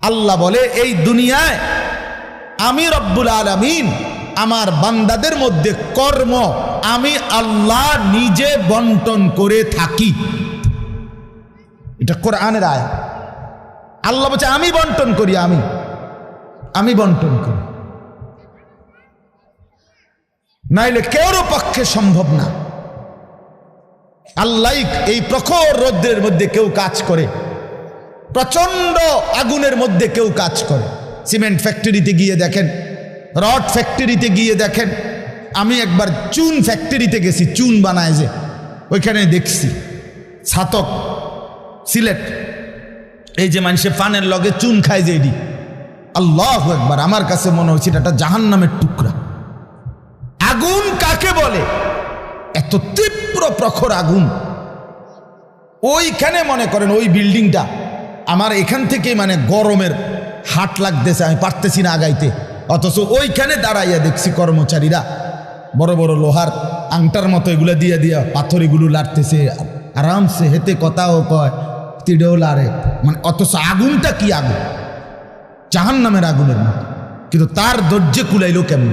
আল্লাহ বলে এই দুনিয়ায় আমি রব্বুল আলামিন আমার বান্দাদের মধ্যে কর্ম আমি আল্লাহ নিজে বন্টন করে থাকি। এটা কোরআনের আয়াত। আল্লাহ বলছে আমি বন্টন করি, আমি বন্টন করি, নাইলে কেউর পক্ষে সম্ভব না। আল্লাহ এই প্রখর রৌদ্রের মধ্যে কেউ কাজ করে, প্রচন্ড আগুনের মধ্যে কেউ কাজ করে। সিমেন্ট ফ্যাক্টরিতে গিয়ে দেখেন, রড ফ্যাক্টরিতে গিয়ে দেখেন। আমি একবার চুন ফ্যাক্টরিতে গেছি, চুন বানায় যে, ওইখানে দেখছি ছাতক সিলেট, এই যে মানুষে পানের লগে চুন খায় যে, এটি আল্লাহু আকবার, আমার কাছে মনে হচ্ছে এটা জাহান্নামের টুকরা। আগুন কাকে বলে? এত তীব্র প্রখর আগুন। ওইখানে মনে করেন ওই বিল্ডিংটা আমার এখান থেকে মানে গরমের হাট লাগতেছে, আমি পারতেছি না আগাইতে, অথচ ওইখানে দাঁড়াইয়া দেখছি কর্মচারীরা বড় বড় লোহার আংটার মতো এগুলো দিয়ে দিয়া পাথর এগুলো লাড়তেছে, আরামসে হেতে কথাও কয়, তিড়েও লাড়ে, মানে অথচ আগুনটা কি আগুন, জাহান্নামের আগুনের মতো, কিন্তু তার ধৈর্য কুলাইলো কেমন।